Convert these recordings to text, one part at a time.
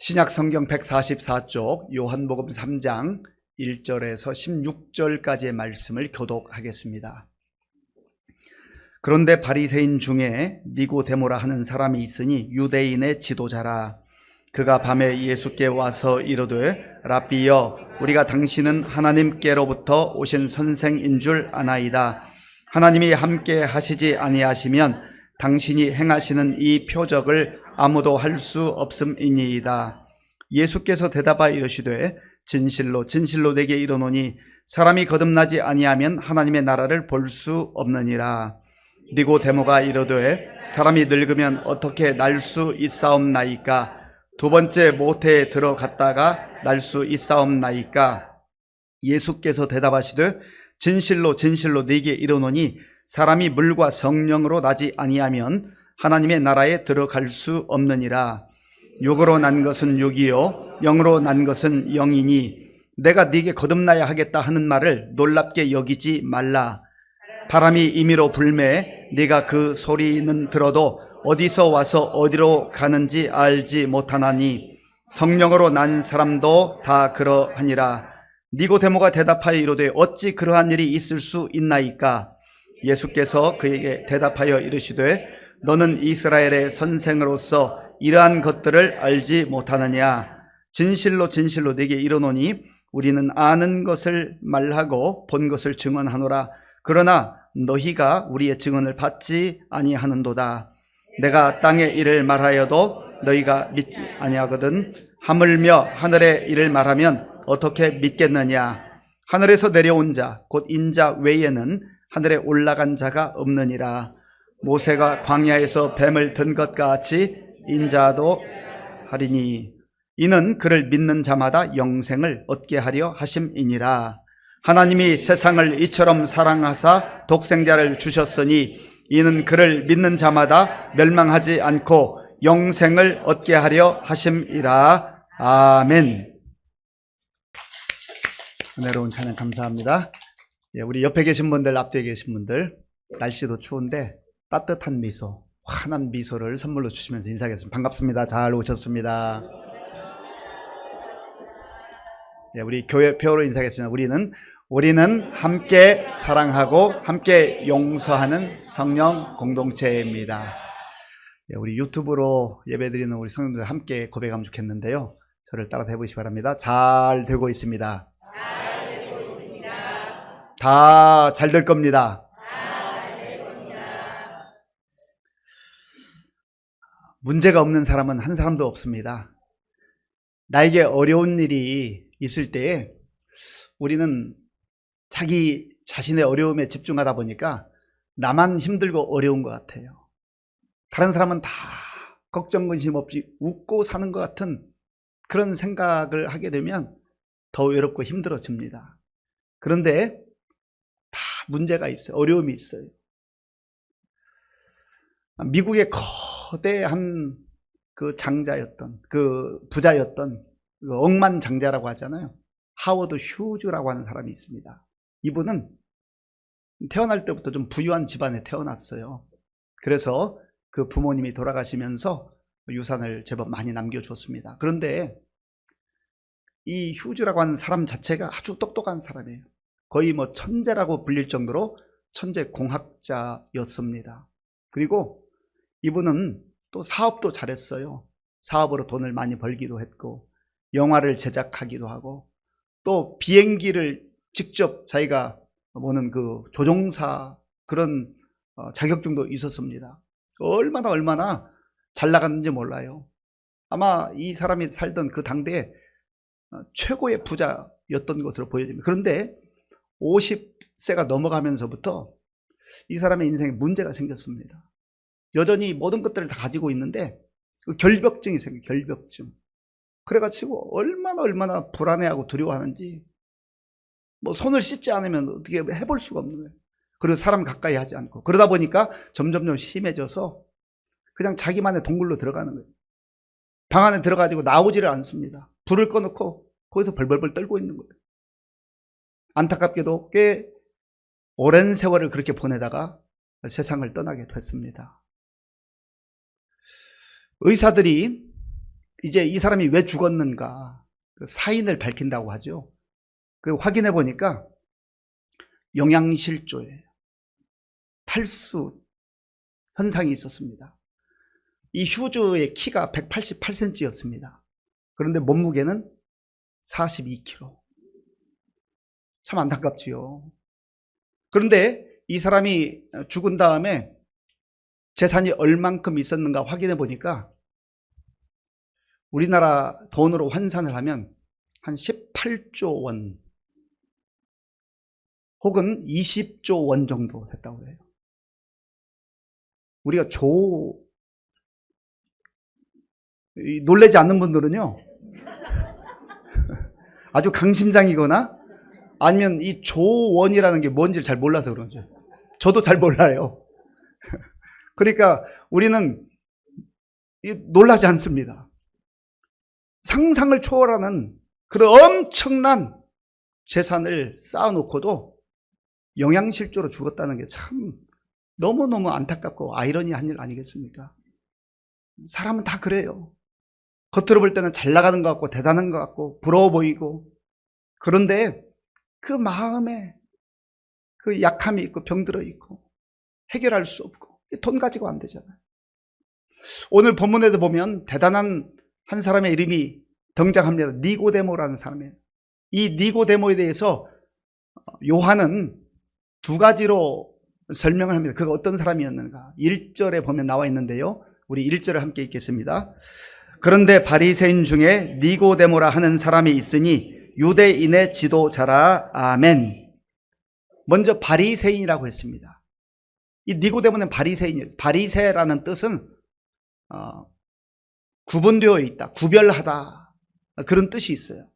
신약 성경 144쪽 요한복음 3장 1절에서 16절까지의 말씀을 교독하겠습니다. 그런데 바리새인 중에 니고데모라 하는 사람이 있으니 유대인의 지도자라. 그가 밤에 예수께 와서 이르되 랍비여, 우리가 당신은 하나님께로부터 오신 선생인 줄 아나이다. 하나님이 함께 하시지 아니하시면 당신이 행하시는 이 표적을 아무도 할 수 없음이니이다. 예수께서 대답하여 이르시되 진실로 진실로 내게 이르노니 사람이 거듭나지 아니하면 하나님의 나라를 볼 수 없느니라. 니고데모가 이르되 사람이 늙으면 어떻게 날 수 있사옵나이까? 두 번째 모태에 들어갔다가 날 수 있사옵나이까? 예수께서 대답하시되 진실로 진실로 네게 이르노니 사람이 물과 성령으로 나지 아니하면 하나님의 나라에 들어갈 수 없느니라. 육으로 난 것은 육이요 영으로 난 것은 영이니 내가 네게 거듭나야 하겠다 하는 말을 놀랍게 여기지 말라. 바람이 임의로 불매 네가 그 소리는 들어도 어디서 와서 어디로 가는지 알지 못하나니 성령으로 난 사람도 다 그러하니라. 니고데모가 대답하여 이르되 어찌 그러한 일이 있을 수 있나이까? 예수께서 그에게 대답하여 이르시되 너는 이스라엘의 선생으로서 이러한 것들을 알지 못하느냐? 진실로 진실로 네게 이르노니 우리는 아는 것을 말하고 본 것을 증언하노라. 그러나 너희가 우리의 증언을 받지 아니하는도다. 내가 땅의 일을 말하여도 너희가 믿지 아니하거든. 하물며 하늘의 일을 말하면 어떻게 믿겠느냐? 하늘에서 내려온 자 곧 인자 외에는 하늘에 올라간 자가 없느니라. 모세가 광야에서 뱀을 든 것 같이 인자도 하리니 이는 그를 믿는 자마다 영생을 얻게 하려 하심이니라. 하나님이 세상을 이처럼 사랑하사 독생자를 주셨으니 이는 그를 믿는 자마다 멸망하지 않고 영생을 얻게 하려 하심이라. 아멘. 은혜로운 찬양 감사합니다. 우리 옆에 계신 분들, 앞뒤에 계신 분들, 날씨도 추운데 따뜻한 미소, 환한 미소를 선물로 주시면서 인사하겠습니다. 반갑습니다. 잘 오셨습니다. 우리 교회표로 인사하겠습니다. 우리는 함께 사랑하고 함께 용서하는 성령 공동체입니다. 우리 유튜브로 예배드리는 우리 성도들 함께 고백하면 좋겠는데요. 저를 따라 해보시기 바랍니다. 잘 되고 있습니다. 잘 되고 있습니다. 다 잘 될 겁니다. 문제가 없는 사람은 한 사람도 없습니다. 나에게 어려운 일이 있을 때에 우리는 자기 자신의 어려움에 집중하다 보니까 나만 힘들고 어려운 것 같아요. 다른 사람은 다 걱정 근심 없이 웃고 사는 것 같은 그런 생각을 하게 되면 더 외롭고 힘들어집니다. 그런데 다 문제가 있어요. 어려움이 있어요. 미국의 거대한 그 장자였던, 그 부자였던 그 억만장자라고 하잖아요. 하워드 휴즈라고 하는 사람이 있습니다. 이분은 태어날 때부터 좀 부유한 집안에 태어났어요. 그래서 그 부모님이 돌아가시면서 유산을 제법 많이 남겨주었습니다. 그런데 이 휴즈라고 하는 사람 자체가 아주 똑똑한 사람이에요. 거의 뭐 천재라고 불릴 정도로 천재 공학자였습니다. 그리고 이분은 또 사업도 잘했어요. 사업으로 돈을 많이 벌기도 했고 영화를 제작하기도 하고 또 비행기를 직접 자기가 보는 그 조종사 그런 자격증도 있었습니다. 얼마나 잘 나갔는지 몰라요. 아마 이 사람이 살던 그 당대에 최고의 부자였던 것으로 보여집니다. 그런데 50세가 넘어가면서부터 이 사람의 인생에 문제가 생겼습니다. 여전히 모든 것들을 다 가지고 있는데 그 결벽증이 생겨요. 결벽증. 그래가지고 얼마나 불안해하고 두려워하는지 뭐 손을 씻지 않으면 어떻게 해볼 수가 없는 거예요. 그리고 사람 가까이 하지 않고 그러다 보니까 점점 심해져서 그냥 자기만의 동굴로 들어가는 거예요. 방 안에 들어가지고 나오지를 않습니다. 불을 꺼놓고 거기서 벌벌벌 떨고 있는 거예요. 안타깝게도 꽤 오랜 세월을 그렇게 보내다가 세상을 떠나게 됐습니다. 의사들이 이제 이 사람이 왜 죽었는가 그 사인을 밝힌다고 하죠. 그 확인해 보니까 영양실조예요. 탈수 현상이 있었습니다. 이 휴즈의 키가 188cm였습니다. 그런데 몸무게는 42kg. 참 안타깝지요. 그런데 이 사람이 죽은 다음에 재산이 얼만큼 있었는가 확인해 보니까 우리나라 돈으로 환산을 하면 한 18조 원 혹은 20조 원 정도 됐다고 해요. 우리가 놀라지 않는 분들은요, 아주 강심장이거나 아니면 이 조원이라는 게 뭔지를 잘 몰라서 그러죠. 저도 잘 몰라요. 그러니까 우리는 놀라지 않습니다. 상상을 초월하는 그런 엄청난 재산을 쌓아놓고도 영양실조로 죽었다는 게 참 너무너무 안타깝고 아이러니한 일 아니겠습니까? 사람은 다 그래요. 겉으로 볼 때는 잘 나가는 것 같고 대단한 것 같고 부러워 보이고, 그런데 그 마음에 그 약함이 있고 병들어 있고 해결할 수 없고 돈 가지고 안 되잖아요. 오늘 본문에도 보면 대단한 한 사람의 이름이 등장합니다. 니고데모라는 사람이에요. 이 니고데모에 대해서 요한은 두 가지로 설명을 합니다. 그가 어떤 사람이었는가. 1절에 보면 나와 있는데요, 우리 1절을 함께 읽겠습니다. 그런데 바리새인 중에 니고데모라 하는 사람이 있으니 유대인의 지도자라. 아멘. 먼저 바리새인이라고 했습니다. 이 니고데모는 바리새인이에요. 바리새라는 뜻은 구분되어 있다, 구별하다, 그런 뜻이 있어요.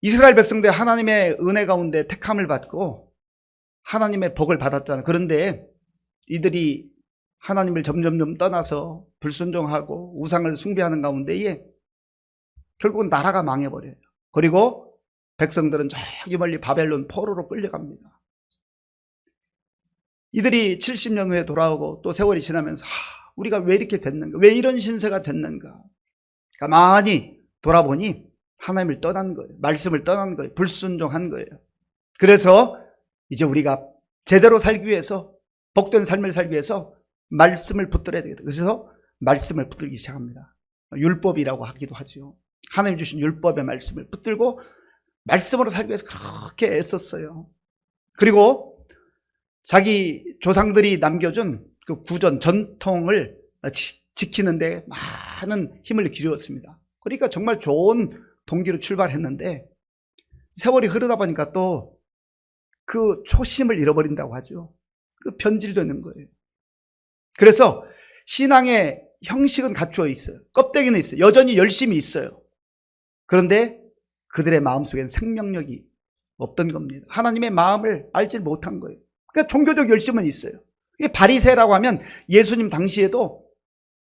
이스라엘 백성들 하나님의 은혜 가운데 택함을 받고 하나님의 복을 받았잖아요. 그런데 이들이 하나님을 점점점 떠나서 불순종하고 우상을 숭배하는 가운데에 결국은 나라가 망해버려요. 그리고 백성들은 저기 멀리 바벨론 포로로 끌려갑니다. 이들이 70년 후에 돌아오고 또 세월이 지나면서 우리가 왜 이렇게 됐는가, 왜 이런 신세가 됐는가, 가만히 돌아보니 하나님을 떠난 거예요. 말씀을 떠난 거예요. 불순종한 거예요. 그래서 이제 우리가 제대로 살기 위해서, 복된 삶을 살기 위해서 말씀을 붙들어야 되겠다. 그래서 말씀을 붙들기 시작합니다. 율법이라고 하기도 하죠. 하나님 주신 율법의 말씀을 붙들고 말씀으로 살기 위해서 그렇게 애썼어요. 그리고 자기 조상들이 남겨준 그 구전, 전통을 지키는데 많은 힘을 기울였습니다. 그러니까 정말 좋은 동기로 출발했는데 세월이 흐르다 보니까 또 그 초심을 잃어버린다고 하죠. 그 변질되는 거예요. 그래서 신앙의 형식은 갖추어 있어요. 껍데기는 있어요. 여전히 열심히 있어요. 그런데 그들의 마음속엔 생명력이 없던 겁니다. 하나님의 마음을 알지 못한 거예요. 그러니까 종교적 열심은 있어요. 바리새라고 하면 예수님 당시에도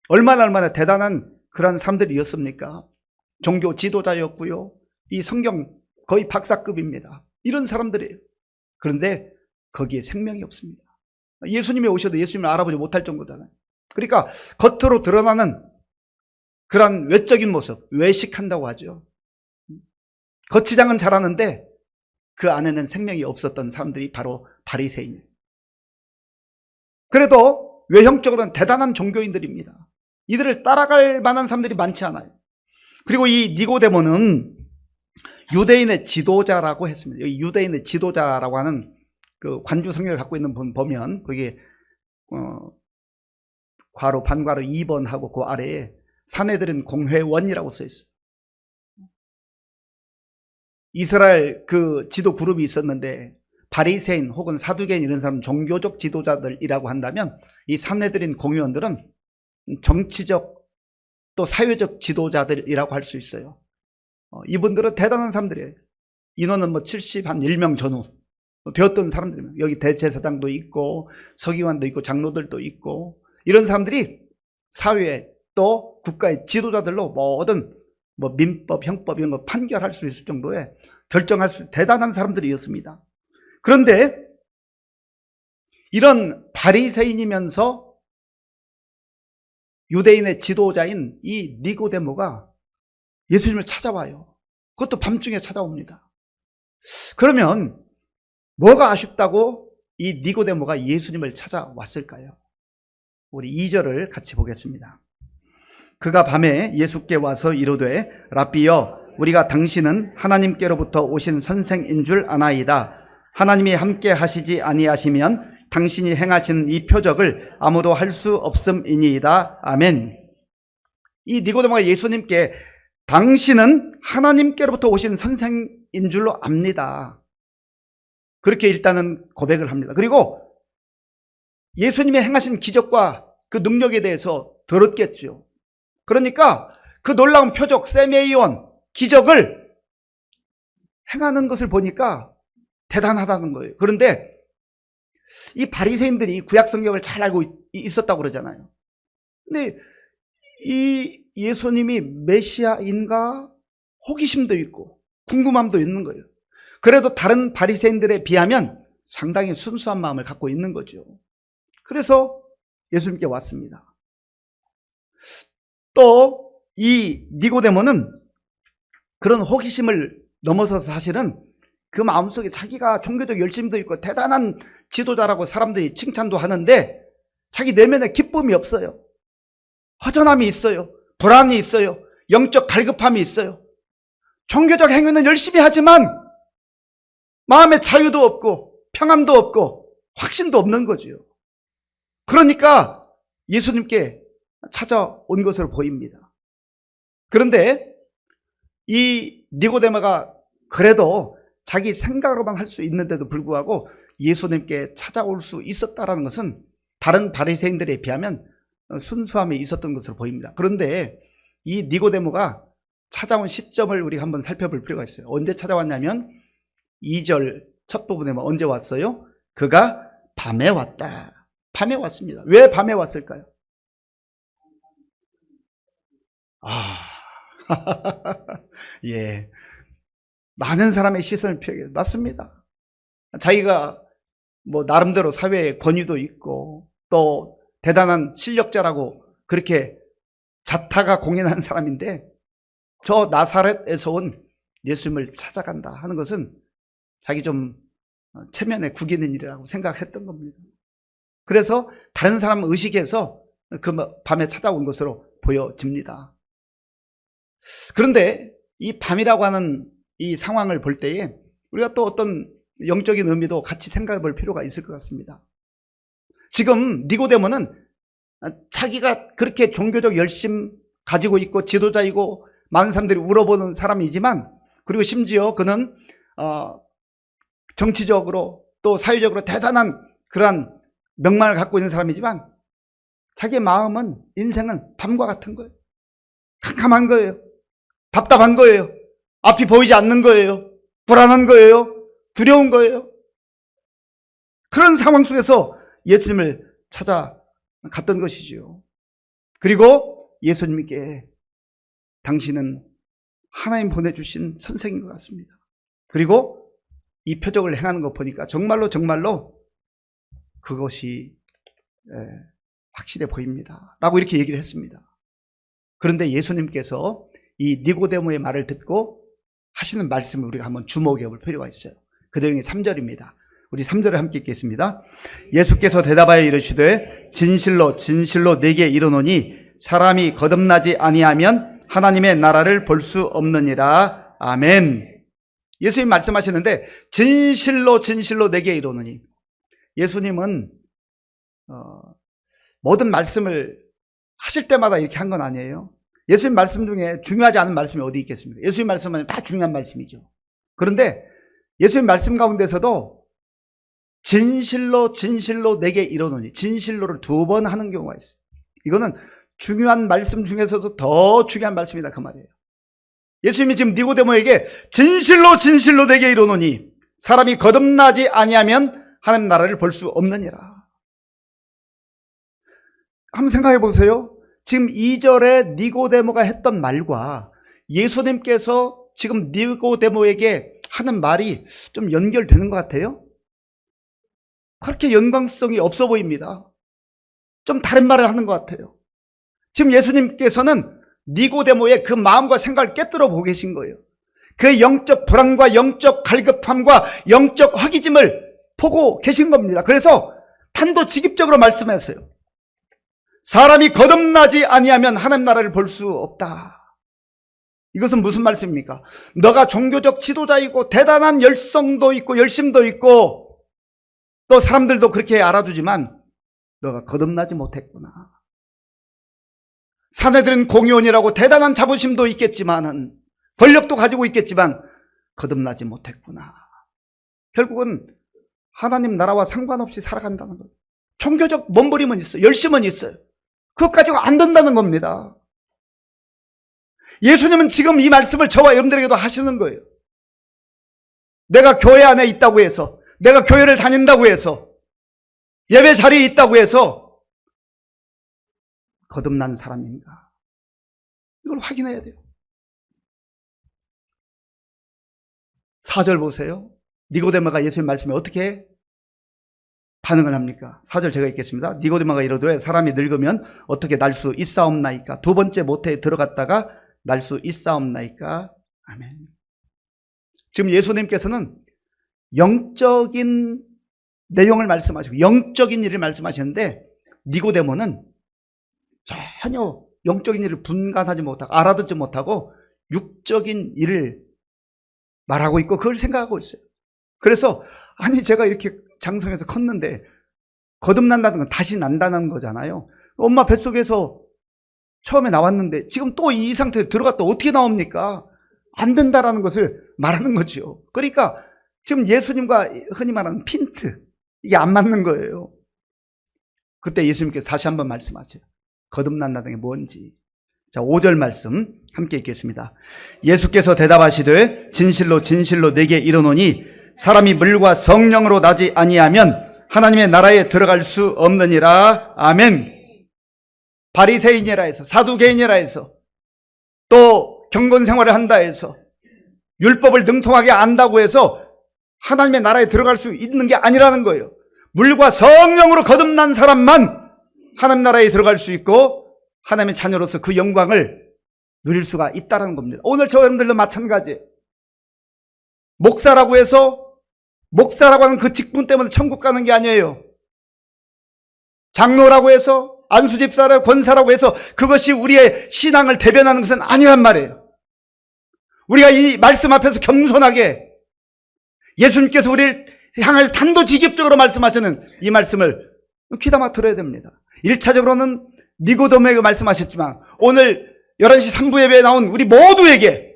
얼마나 대단한 그런 사람들이었습니까? 종교 지도자였고요. 이 성경 거의 박사급입니다. 이런 사람들이에요. 그런데 거기에 생명이 없습니다. 예수님이 오셔도 예수님을 알아보지 못할 정도잖아요. 그러니까 겉으로 드러나는 그런 외적인 모습, 외식한다고 하죠. 겉치장은 잘하는데 그 안에는 생명이 없었던 사람들이 바로 바리새인이에요. 그래도 외형적으로는 대단한 종교인들입니다. 이들을 따라갈 만한 사람들이 많지 않아요. 그리고 이 니고데모는 유대인의 지도자라고 했습니다. 여기 유대인의 지도자라고 하는 그 관주 성경을 갖고 있는 분 보면 거기에 괄호 반괄호 2번하고 그 아래에 사내들은 공회원이라고 써 있어요. 이스라엘 그 지도 그룹이 있었는데 바리새인 혹은 사두개인 이런 사람 종교적 지도자들이라고 한다면 이 사내들인 공회원들은 정치적 또 사회적 지도자들이라고 할 수 있어요. 이분들은 대단한 사람들이에요. 인원은 71명 전후 되었던 사람들입니다. 여기 대제사장도 있고 서기관도 있고 장로들도 있고 이런 사람들이 사회에 또 국가의 지도자들로 모든 민법, 형법 이런 거 판결할 수 있을 정도의 결정할 수 있는 대단한 사람들이었습니다. 그런데 이런 바리새인이면서 유대인의 지도자인 이 니고데모가 예수님을 찾아와요. 그것도 밤중에 찾아옵니다. 그러면 뭐가 아쉽다고 이 니고데모가 예수님을 찾아왔을까요? 우리 2절을 같이 보겠습니다. 그가 밤에 예수께 와서 이르되 랍비여 우리가 당신은 하나님께로부터 오신 선생인 줄 아나이다. 하나님이 함께 하시지 아니하시면 당신이 행하신 이 표적을 아무도 할 수 없음이니이다. 아멘. 이 니고데모가 예수님께 당신은 하나님께로부터 오신 선생인 줄로 압니다. 그렇게 일단은 고백을 합니다. 그리고 예수님이 행하신 기적과 그 능력에 대해서 들었겠죠. 그러니까 그 놀라운 표적, 세메이온, 기적을 행하는 것을 보니까 대단하다는 거예요. 그런데 이 바리새인들이 구약 성경을 잘 알고 있었다고 그러잖아요. 근데 이 예수님이 메시아인가 호기심도 있고 궁금함도 있는 거예요. 그래도 다른 바리새인들에 비하면 상당히 순수한 마음을 갖고 있는 거죠. 그래서 예수님께 왔습니다. 또 이 니고데모는 그런 호기심을 넘어서서 사실은 그 마음속에 자기가 종교적 열심도 있고 대단한 지도자라고 사람들이 칭찬도 하는데 자기 내면에 기쁨이 없어요. 허전함이 있어요. 불안이 있어요. 영적 갈급함이 있어요. 종교적 행위는 열심히 하지만 마음에 자유도 없고 평안도 없고 확신도 없는 거죠. 그러니까 예수님께 찾아온 것으로 보입니다. 그런데 이 니고데모가 그래도 자기 생각으로만 할 수 있는데도 불구하고 예수님께 찾아올 수 있었다는 것은 다른 바리새인들에 비하면 순수함이 있었던 것으로 보입니다. 그런데 이 니고데모가 찾아온 시점을 우리가 한번 살펴볼 필요가 있어요. 언제 찾아왔냐면 2절 첫 부분에 언제 왔어요? 그가 밤에 왔다. 밤에 왔습니다. 왜 밤에 왔을까요? 예. 많은 사람의 시선을 피하게 맞습니다. 자기가 뭐 나름대로 사회에 권위도 있고 또 대단한 실력자라고 그렇게 자타가 공인한 사람인데 저 나사렛에서 온 예수님을 찾아간다 하는 것은 자기 좀 체면에 구기는 일이라고 생각했던 겁니다. 그래서 다른 사람 의식에서 그 밤에 찾아온 것으로 보여집니다. 그런데 이 밤이라고 하는 이 상황을 볼 때에 우리가 또 어떤 영적인 의미도 같이 생각해 볼 필요가 있을 것 같습니다. 지금 니고데모는 자기가 그렇게 종교적 열심 가지고 있고 지도자이고 많은 사람들이 울어보는 사람이지만 그리고 심지어 그는 정치적으로 또 사회적으로 대단한 그러한 명망을 갖고 있는 사람이지만 자기의 마음은 인생은 밤과 같은 거예요. 캄캄한 거예요. 답답한 거예요. 앞이 보이지 않는 거예요. 불안한 거예요. 두려운 거예요. 그런 상황 속에서 예수님을 찾아갔던 것이지요. 그리고 예수님께 당신은 하나님 보내주신 선생인 것 같습니다. 그리고 이 표적을 행하는 거 보니까 정말로 그것이 확실해 보입니다. 라고 이렇게 얘기를 했습니다. 그런데 예수님께서 이 니고데모의 말을 듣고 하시는 말씀을 우리가 한번 주목해 볼 필요가 있어요. 그 내용이 3절입니다. 우리 3절을 함께 읽겠습니다. 예수께서 대답하여 이르시되 진실로 진실로 내게 이르노니 사람이 거듭나지 아니하면 하나님의 나라를 볼 수 없느니라. 아멘. 예수님 말씀하시는데 진실로 진실로 내게 이르노니, 예수님은 모든 말씀을 하실 때마다 이렇게 한 건 아니에요. 예수님 말씀 중에 중요하지 않은 말씀이 어디 있겠습니까? 예수님 말씀은 다 중요한 말씀이죠. 그런데 예수님 말씀 가운데서도 진실로 진실로 내게 이르노니, 진실로를 2번 하는 경우가 있어요. 이거는 중요한 말씀 중에서도 더 중요한 말씀이다 그 말이에요. 예수님이 지금 니고데모에게 진실로 진실로 내게 이르노니 사람이 거듭나지 아니하면 하나님 나라를 볼 수 없느니라. 한번 생각해 보세요. 지금 2절에 니고데모가 했던 말과 예수님께서 지금 니고데모에게 하는 말이 좀 연결되는 것 같아요. 그렇게 연관성이 없어 보입니다. 좀 다른 말을 하는 것 같아요. 지금 예수님께서는 니고데모의 그 마음과 생각을 깨뜨려 보고 계신 거예요. 그의 영적 불안과 영적 갈급함과 영적 허기짐을 보고 계신 겁니다. 그래서 단도직입적으로 말씀하세요. 사람이 거듭나지 아니하면 하나님 나라를 볼 수 없다. 이것은 무슨 말씀입니까? 너가 종교적 지도자이고 대단한 열성도 있고 열심도 있고 또 사람들도 그렇게 알아주지만 너가 거듭나지 못했구나. 사내들은 공의원이라고 대단한 자부심도 있겠지만은 권력도 가지고 있겠지만 거듭나지 못했구나. 결국은 하나님 나라와 상관없이 살아간다는 거예요. 종교적 몸부림은 있어요. 열심은 있어요. 그것 가지고 안 된다는 겁니다. 예수님은 지금 이 말씀을 저와 여러분들에게도 하시는 거예요. 내가 교회 안에 있다고 해서, 내가 교회를 다닌다고 해서, 예배 자리에 있다고 해서 거듭난 사람인가? 이걸 확인해야 돼요. 4절 보세요. 니고데모가 예수님 말씀에 어떻게 반응을 합니까? 4절 제가 읽겠습니다. 니고데모가 이르되 사람이 늙으면 어떻게 날 수 있사옵나이까? 두 번째 모태에 들어갔다가 날 수 있사옵나이까? 아멘. 지금 예수님께서는 영적인 내용을 말씀하시고 영적인 일을 말씀하시는데 니고데모는 전혀 영적인 일을 분간하지 못하고 알아듣지 못하고 육적인 일을 말하고 있고 그걸 생각하고 있어요. 그래서 아니 제가 이렇게 장성해서 컸는데 거듭난다는 건 다시 난다는 거잖아요. 엄마 뱃속에서 처음에 나왔는데 지금 또 이 상태에 들어갔다 어떻게 나옵니까? 안 된다라는 것을 말하는 거죠. 그러니까 지금 예수님과 흔히 말하는 핀트, 이게 안 맞는 거예요. 그때 예수님께서 다시 한번 말씀하세요. 거듭난다는 게 뭔지. 자, 5절 말씀 함께 읽겠습니다. 예수께서 대답하시되 진실로 진실로 내게 이르노니 사람이 물과 성령으로 나지 아니하면 하나님의 나라에 들어갈 수 없느니라. 아멘. 바리새인이라 해서 사두개인이라 해서 또 경건 생활을 한다 해서 율법을 능통하게 안다고 해서 하나님의 나라에 들어갈 수 있는 게 아니라는 거예요. 물과 성령으로 거듭난 사람만 하나님 나라에 들어갈 수 있고 하나님의 자녀로서 그 영광을 누릴 수가 있다는 겁니다. 오늘 저 여러분들도 마찬가지예요. 목사라고 해서 목사라고 하는 그 직분 때문에 천국 가는 게 아니에요. 장로라고 해서 안수집사라고 권사라고 해서 그것이 우리의 신앙을 대변하는 것은 아니란 말이에요. 우리가 이 말씀 앞에서 겸손하게 예수님께서 우리를 향해서 단도직입적으로 말씀하시는 이 말씀을 귀담아 들어야 됩니다. 1차적으로는 니고데모에게 말씀하셨지만 오늘 11시 3부 예배에 나온 우리 모두에게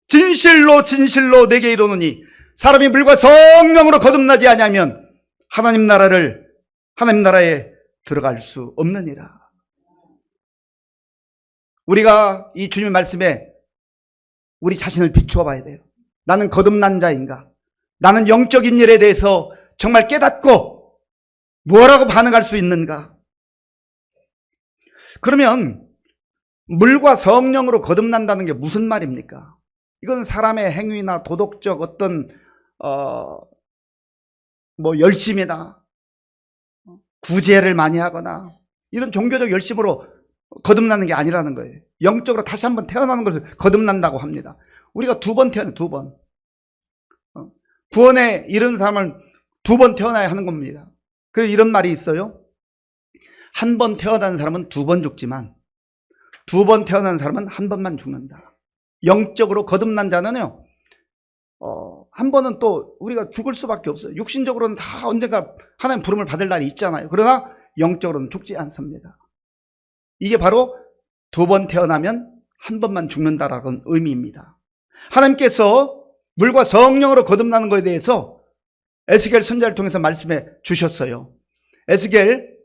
진실로 진실로 내게 이르노니 사람이 물과 성령으로 거듭나지 아니하면 하나님 나라에 들어갈 수 없느니라. 우리가 이 주님의 말씀에 우리 자신을 비추어 봐야 돼요. 나는 거듭난 자인가? 나는 영적인 일에 대해서 정말 깨닫고 뭐라고 반응할 수 있는가? 그러면 물과 성령으로 거듭난다는 게 무슨 말입니까? 이건 사람의 행위나 도덕적 어떤 열심이나 구제를 많이 하거나 이런 종교적 열심으로 거듭나는 게 아니라는 거예요. 영적으로 다시 한번 태어나는 것을 거듭난다고 합니다. 우리가 2번 태어나요. 2번. 구원에 이른 사람은 2번 태어나야 하는 겁니다. 그래서 이런 말이 있어요. 한 번 태어난 사람은 2번 죽지만 2번 태어난 사람은 한 번만 죽는다. 영적으로 거듭난 자는요, 한 번은 또 우리가 죽을 수밖에 없어요. 육신적으로는 다 언젠가 하나님 부름을 받을 날이 있잖아요. 그러나 영적으로는 죽지 않습니다. 이게 바로 2번 태어나면 한 번만 죽는다라는 의미입니다. 하나님께서 물과 성령으로 거듭나는 것에 대해서 에스겔 선지자를 통해서 말씀해 주셨어요. 에스겔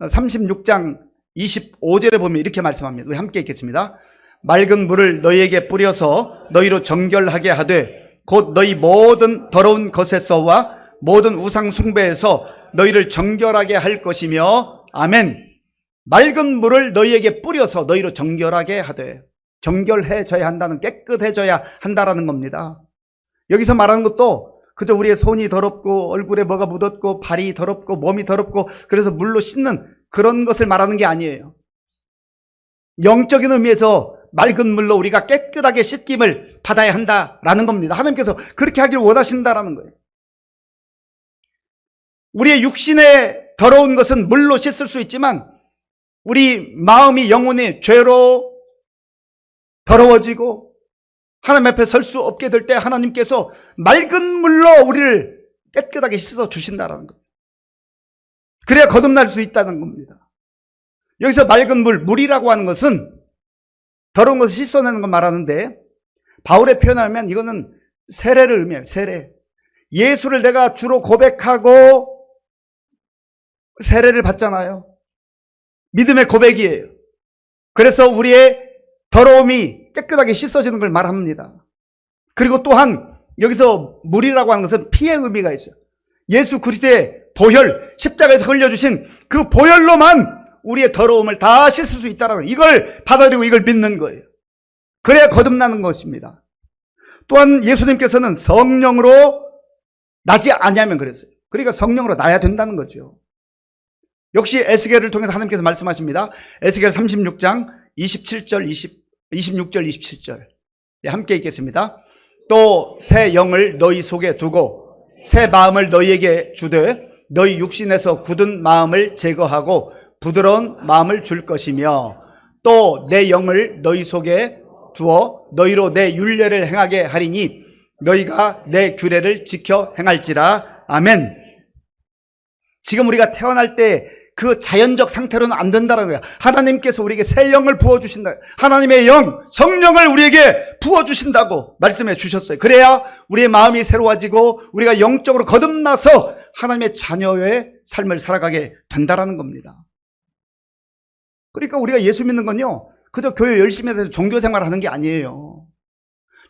36장 25절에 보면 이렇게 말씀합니다. 우리 함께 읽겠습니다. 맑은 물을 너희에게 뿌려서 너희로 정결하게 하되 곧 너희 모든 더러운 것에서와 모든 우상 숭배에서 너희를 정결하게 할 것이며 아멘. 맑은 물을 너희에게 뿌려서 너희로 정결하게 하되, 정결해져야 한다는, 깨끗해져야 한다라는 겁니다. 여기서 말하는 것도 그저 우리의 손이 더럽고 얼굴에 뭐가 묻었고 발이 더럽고 몸이 더럽고 그래서 물로 씻는 그런 것을 말하는 게 아니에요. 영적인 의미에서 맑은 물로 우리가 깨끗하게 씻김을 받아야 한다라는 겁니다. 하나님께서 그렇게 하기를 원하신다라는 거예요. 우리의 육신에 더러운 것은 물로 씻을 수 있지만 우리 마음이 영혼이 죄로 더러워지고 하나님 앞에 설 수 없게 될 때 하나님께서 맑은 물로 우리를 깨끗하게 씻어 주신다라는 거예요. 그래야 거듭날 수 있다는 겁니다. 여기서 맑은 물이라고 하는 것은 더러운 것을 씻어내는 걸 말하는데, 바울의 표현하면 이거는 세례를 의미해요. 세례. 예수를 내가 주로 고백하고 세례를 받잖아요. 믿음의 고백이에요. 그래서 우리의 더러움이 깨끗하게 씻어지는 걸 말합니다. 그리고 또한 여기서 물이라고 하는 것은 피의 의미가 있어요. 예수 그리스도의 보혈, 십자가에서 흘려주신 그 보혈로만 우리의 더러움을 다 씻을 수 있다는 이걸 받아들이고 이걸 믿는 거예요. 그래야 거듭나는 것입니다. 또한 예수님께서는 성령으로 나지 아니하면 그랬어요. 그러니까 성령으로 나야 된다는 거죠. 역시 에스겔을 통해서 하나님께서 말씀하십니다. 에스겔 36장 26절 27절 함께 읽겠습니다. 또 새 영을 너희 속에 두고 새 마음을 너희에게 주되 너희 육신에서 굳은 마음을 제거하고 부드러운 마음을 줄 것이며 또 내 영을 너희 속에 두어 너희로 내 율례를 행하게 하리니 너희가 내 규례를 지켜 행할지라. 아멘. 지금 우리가 태어날 때 그 자연적 상태로는 안 된다는 거예요. 하나님께서 우리에게 새 영을 부어주신다. 하나님의 영, 성령을 우리에게 부어주신다고 말씀해 주셨어요. 그래야 우리의 마음이 새로워지고 우리가 영적으로 거듭나서 하나님의 자녀의 삶을 살아가게 된다는 겁니다. 그러니까 우리가 예수 믿는 건요, 그저 교회 열심히 해서 종교생활을 하는 게 아니에요.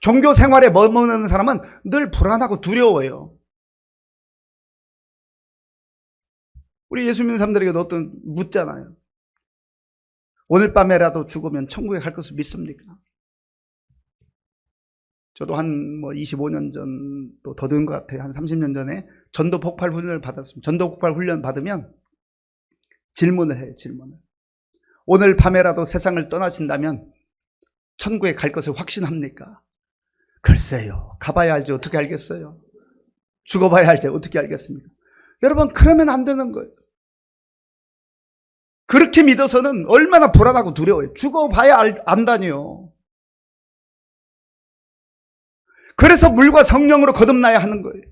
종교생활에 머무는 사람은 늘 불안하고 두려워요. 우리 예수 믿는 사람들에게도 어떤 묻잖아요. 오늘 밤에라도 죽으면 천국에 갈 것을 믿습니까? 저도 한 25년 전 또 더 된 것 같아요. 한 30년 전에 전도 폭발 훈련을 받았습니다. 전도 폭발 훈련 받으면 질문을 해요. 질문을. 오늘 밤에라도 세상을 떠나신다면 천국에 갈 것을 확신합니까? 글쎄요. 가봐야 알죠. 어떻게 알겠어요? 죽어봐야 알죠. 어떻게 알겠습니까? 여러분, 그러면 안 되는 거예요. 그렇게 믿어서는 얼마나 불안하고 두려워요. 죽어봐야 안다니요. 그래서 물과 성령으로 거듭나야 하는 거예요.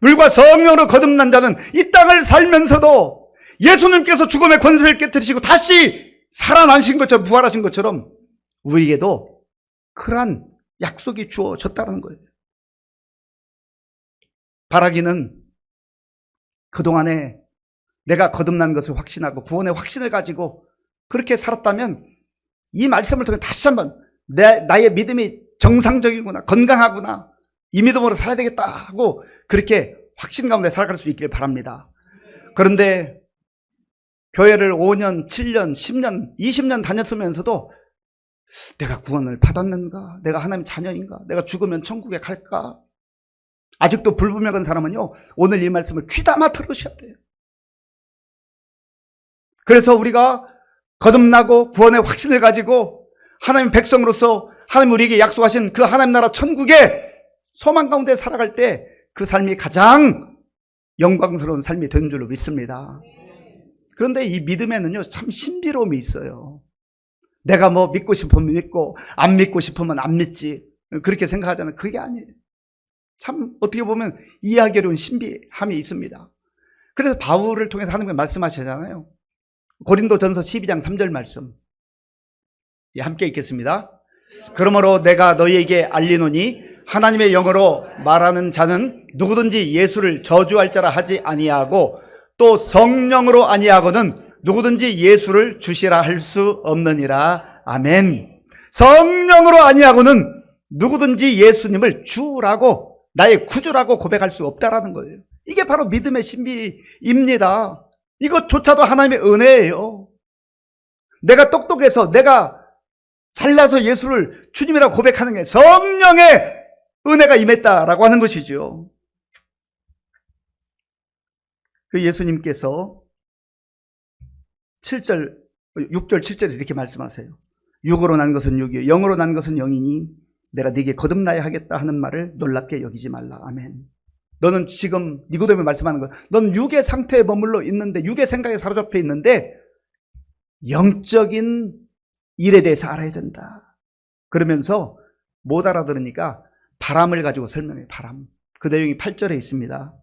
물과 성령으로 거듭난 자는 이 땅을 살면서도 예수님께서 죽음의 권세를 깨뜨리시고 다시 살아나신 것처럼, 부활하신 것처럼 우리에게도 그러한 약속이 주어졌다는 거예요. 바라기는 그동안에 내가 거듭난 것을 확신하고 구원의 확신을 가지고 그렇게 살았다면 이 말씀을 통해 다시 한번 나의 믿음이 정상적이구나, 건강하구나, 이 믿음으로 살아야 되겠다 하고 그렇게 확신 가운데 살아갈 수 있길 바랍니다. 그런데 교회를 5년, 7년, 10년, 20년 다녔으면서도 내가 구원을 받았는가? 내가 하나님 자녀인가? 내가 죽으면 천국에 갈까? 아직도 불분명한 사람은요, 오늘 이 말씀을 귀담아 들으셔야 돼요. 그래서 우리가 거듭나고 구원의 확신을 가지고 하나님 백성으로서 하나님 우리에게 약속하신 그 하나님 나라 천국의 소망 가운데 살아갈 때 그 삶이 가장 영광스러운 삶이 되는 줄로 믿습니다. 그런데 이 믿음에는요, 참 신비로움이 있어요. 내가 믿고 싶으면 믿고 안 믿고 싶으면 안 믿지, 그렇게 생각하잖아요. 그게 아니에요. 참 어떻게 보면 이해하기 어려운 신비함이 있습니다. 그래서 바울을 통해서 하나님께서 말씀하시잖아요. 고린도전서 12장 3절 말씀 함께 읽겠습니다. 그러므로 내가 너희에게 알리노니 하나님의 영으로 말하는 자는 누구든지 예수를 저주할 자라 하지 아니하고 또 성령으로 아니하고는 누구든지 예수를 주시라 할 수 없느니라. 아멘. 성령으로 아니하고는 누구든지 예수님을 주라고, 나의 구주라고 고백할 수 없다라는 거예요. 이게 바로 믿음의 신비입니다. 이것조차도 하나님의 은혜예요. 내가 똑똑해서, 내가 잘나서 예수를 주님이라고 고백하는 게 성령의 은혜가 임했다라고 하는 것이죠. 그 예수님께서 6절 7절에 이렇게 말씀하세요. 육으로 난 것은 육이요 영으로 난 것은 영이니 내가 네게 거듭나야 하겠다 하는 말을 놀랍게 여기지 말라. 아멘. 너는 지금 니고데모에 말씀하는 거야. 넌 육의 상태에 머물러 있는데, 육의 생각에 사로잡혀 있는데 영적인 일에 대해서 알아야 된다. 그러면서 못 알아들으니까 바람을 가지고 설명해. 바람. 그 내용이 8절에 있습니다.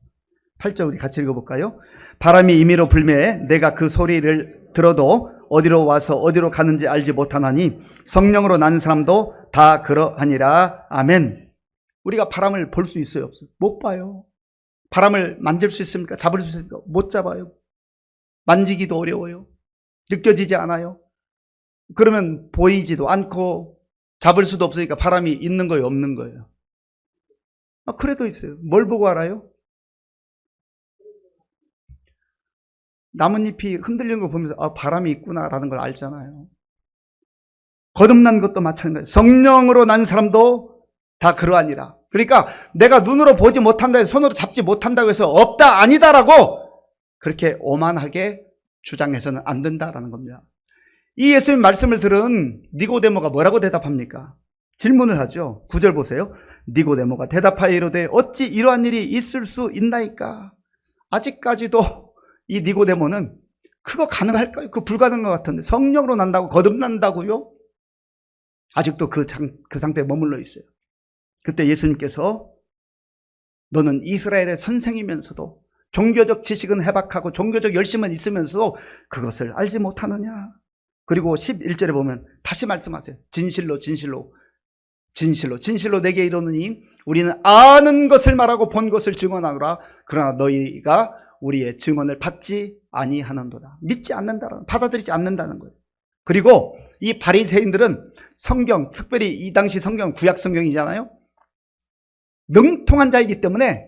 8절 우리 같이 읽어볼까요? 바람이 임의로 불매 내가 그 소리를 들어도 어디로 와서 어디로 가는지 알지 못하나니 성령으로 난 사람도 다 그러하니라. 아멘. 우리가 바람을 볼 수 있어요? 없어요? 못 봐요. 바람을 만질 수 있습니까? 잡을 수 있습니까? 못 잡아요. 만지기도 어려워요. 느껴지지 않아요. 그러면 보이지도 않고 잡을 수도 없으니까 바람이 있는 거예요, 없는 거예요? 그래도 있어요. 뭘 보고 알아요? 나뭇잎이 흔들리는 거 보면서 바람이 있구나라는 걸 알잖아요. 거듭난 것도 마찬가지예요. 성령으로 난 사람도 다 그러하니라. 그러니까 내가 눈으로 보지 못한다 해서 손으로 잡지 못한다고 해서 없다 아니다라고 그렇게 오만하게 주장해서는 안 된다라는 겁니다. 이 예수님 말씀을 들은 니고데모가 뭐라고 대답합니까? 질문을 하죠. 9절 보세요. 니고데모가 대답하여 이르되 어찌 이러한 일이 있을 수 있나이까? 아직까지도 이 니고데모는 그거 가능할까요? 그거 불가능한 것 같은데 성령으로 난다고 거듭난다고요? 아직도 그 상태에 머물러 있어요. 그때 예수님께서 너는 이스라엘의 선생이면서도 종교적 지식은 해박하고 종교적 열심은 있으면서도 그것을 알지 못하느냐? 그리고 11절에 보면 다시 말씀하세요. 진실로 진실로 진실로 진실로 내게 이르노니 우리는 아는 것을 말하고 본 것을 증언하노라. 그러나 너희가 우리의 증언을 받지 아니하는도다. 믿지 않는다라는, 받아들이지 않는다는 거예요. 그리고 이 바리새인들은 성경, 특별히 이 당시 성경 구약 성경이잖아요. 능통한 자이기 때문에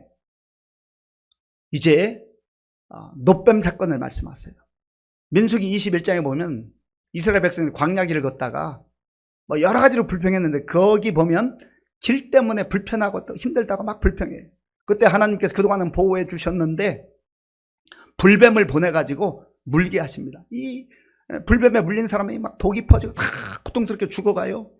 이제 놋뱀 사건을 말씀하세요. 민수기 21장에 보면 이스라엘 백성이 광야길을 걷다가 여러 가지로 불평했는데 거기 보면 길 때문에 불편하고 또 힘들다고 막 불평해요. 그때 하나님께서 그동안은 보호해 주셨는데 불뱀을 보내가지고 물게 하십니다. 이 불뱀에 물린 사람이 막 독이 퍼지고 다 고통스럽게 죽어가요.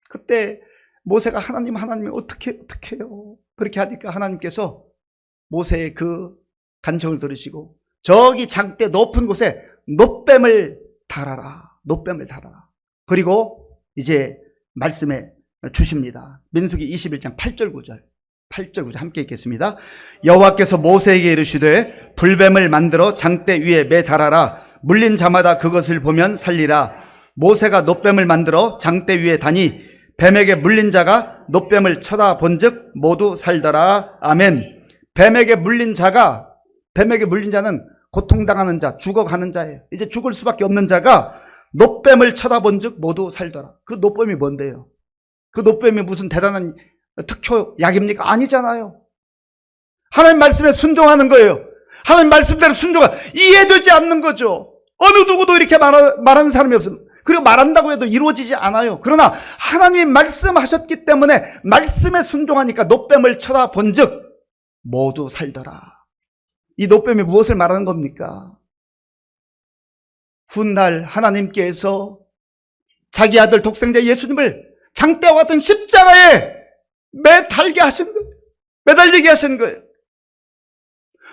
그때 모세가 하나님이 어떻게 해요? 그렇게 하니까 하나님께서 모세의 그 간청을 들으시고 저기 장대 높은 곳에 놋뱀을 달아라. 놋뱀을 달아라. 그리고 이제 말씀해 주십니다. 민수기 21장 8절 9절. 8절 9절 함께 읽겠습니다. 여호와께서 모세에게 이르시되 불뱀을 만들어 장대 위에 매달아라. 물린 자마다 그것을 보면 살리라. 모세가 놋뱀을 만들어 장대 위에 다니 뱀에게 물린 자가 놋뱀을 쳐다본즉 모두 살더라. 아멘. 뱀에게 물린 자는 고통당하는 자, 죽어가는 자예요. 이제 죽을 수밖에 없는 자가 놋뱀을 쳐다본즉 모두 살더라. 그 놋뱀이 뭔데요? 그 놋뱀이 무슨 대단한 특효약입니까? 아니잖아요. 하나님 말씀에 순종하는 거예요. 하나님 말씀대로 이해되지 않는 거죠. 어느 누구도 이렇게 말하는 사람이 없습니다. 그리고 말한다고 해도 이루어지지 않아요. 그러나 하나님이 말씀하셨기 때문에 말씀에 순종하니까 놋뱀을 쳐다본즉 모두 살더라. 이 놋뱀이 무엇을 말하는 겁니까? 훗날 하나님께서 자기 아들 독생자 예수님을 장대와 같은 십자가에 매달리게 하신 거예요.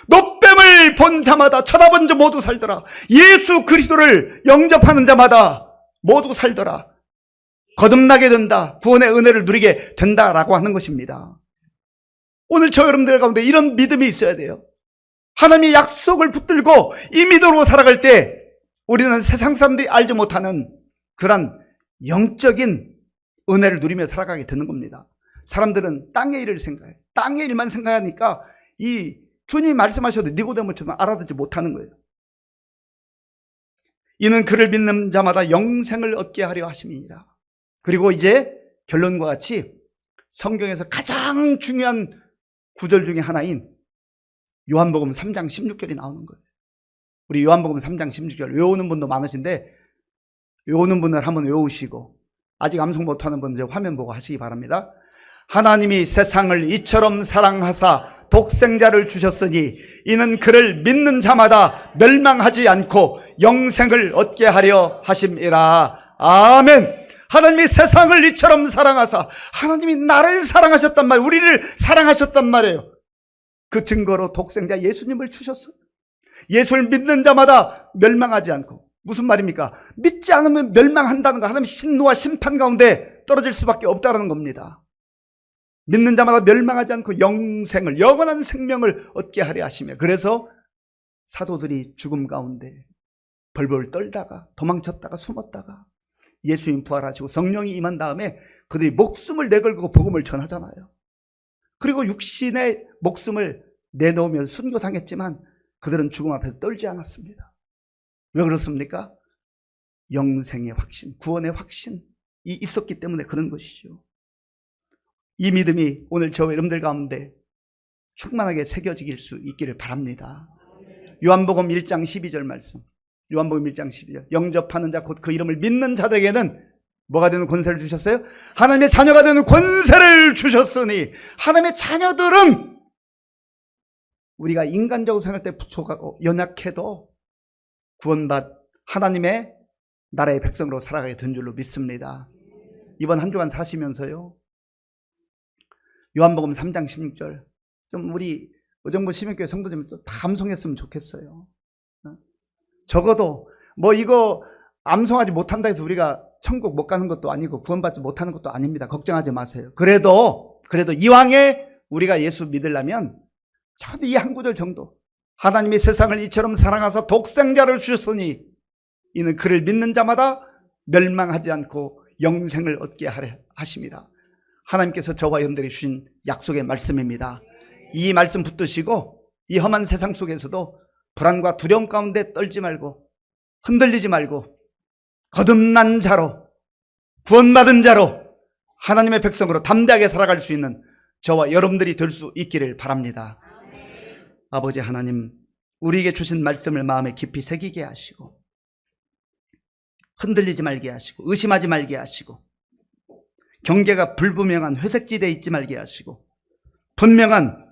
놋뱀을 본 자마다 쳐다본 자 모두 살더라. 예수 그리스도를 영접하는 자마다 모두 살더라. 거듭나게 된다. 구원의 은혜를 누리게 된다라고 하는 것입니다. 오늘 저 여러분들 가운데 이런 믿음이 있어야 돼요. 하나님의 약속을 붙들고 이 믿음으로 살아갈 때 우리는 세상 사람들이 알지 못하는 그런 영적인 은혜를 누리며 살아가게 되는 겁니다. 사람들은 땅의 일을 생각해요. 땅의 일만 생각하니까 이 주님이 말씀하셔도 니고데모처럼 알아듣지 못하는 거예요. 이는 그를 믿는 자마다 영생을 얻게 하려 하심이니라. 그리고 이제 결론과 같이 성경에서 가장 중요한 구절 중에 하나인 요한복음 3장 16절이 나오는 거예요. 우리 요한복음 3장 16절 외우는 분도 많으신데 외우는 분을 한번 외우시고 아직 암송 못하는 분들 화면 보고 하시기 바랍니다. 하나님이 세상을 이처럼 사랑하사 독생자를 주셨으니 이는 그를 믿는 자마다 멸망하지 않고 영생을 얻게 하려 하심이라. 아멘. 하나님이 세상을 이처럼 사랑하사 하나님이 나를 사랑하셨단 말이에요. 우리를 사랑하셨단 말이에요. 그 증거로 독생자 예수님을 주셨어요. 예수를 믿는 자마다 멸망하지 않고, 무슨 말입니까? 믿지 않으면 멸망한다는 거, 하나님 신노와 심판 가운데 떨어질 수밖에 없다는 겁니다. 믿는 자마다 멸망하지 않고 영생을, 영원한 생명을 얻게 하려 하시며, 그래서 사도들이 죽음 가운데 벌벌 떨다가 도망쳤다가 숨었다가 예수님 부활하시고 성령이 임한 다음에 그들이 목숨을 내걸고 복음을 전하잖아요. 그리고 육신의 목숨을 내놓으며 순교당했지만 그들은 죽음 앞에서 떨지 않았습니다. 왜 그렇습니까? 영생의 확신, 구원의 확신이 있었기 때문에 그런 것이죠. 이 믿음이 오늘 저와 여러분들 가운데 충만하게 새겨질 수 있기를 바랍니다. 요한복음 1장 12절 말씀, 요한복음 1장 12절, 영접하는 자 곧 그 이름을 믿는 자들에게는 뭐가 되는 권세를 주셨어요? 하나님의 자녀가 되는 권세를 주셨으니, 하나님의 자녀들은 우리가 인간적으로 생각할 때 부족하고 연약해도 구원받 하나님의 나라의 백성으로 살아가게 된 줄로 믿습니다. 이번 한 주간 사시면서요, 요한복음 3장 16절 좀 우리 의정부 시민교회 성도님 또 다 암송했으면 좋겠어요. 적어도 뭐 이거 암송하지 못한다 해서 우리가 천국 못 가는 것도 아니고 구원받지 못하는 것도 아닙니다. 걱정하지 마세요. 그래도 이왕에 우리가 예수 믿으려면 저도 이 한 구절 정도, 하나님이 세상을 이처럼 사랑하사 독생자를 주셨으니 이는 그를 믿는 자마다 멸망하지 않고 영생을 얻게 하려 하십니다. 하나님께서 저와 여러분들이 주신 약속의 말씀입니다. 이 말씀 붙드시고 이 험한 세상 속에서도 불안과 두려움 가운데 떨지 말고 흔들리지 말고 거듭난 자로, 구원받은 자로 하나님의 백성으로 담대하게 살아갈 수 있는 저와 여러분들이 될 수 있기를 바랍니다. 아버지 하나님, 우리에게 주신 말씀을 마음에 깊이 새기게 하시고 흔들리지 말게 하시고 의심하지 말게 하시고 경계가 불분명한 회색지대에 있지 말게 하시고 분명한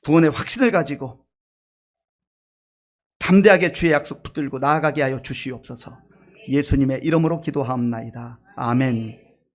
구원의 확신을 가지고 담대하게 주의 약속 붙들고 나아가게 하여 주시옵소서. 예수님의 이름으로 기도하옵나이다. 아멘.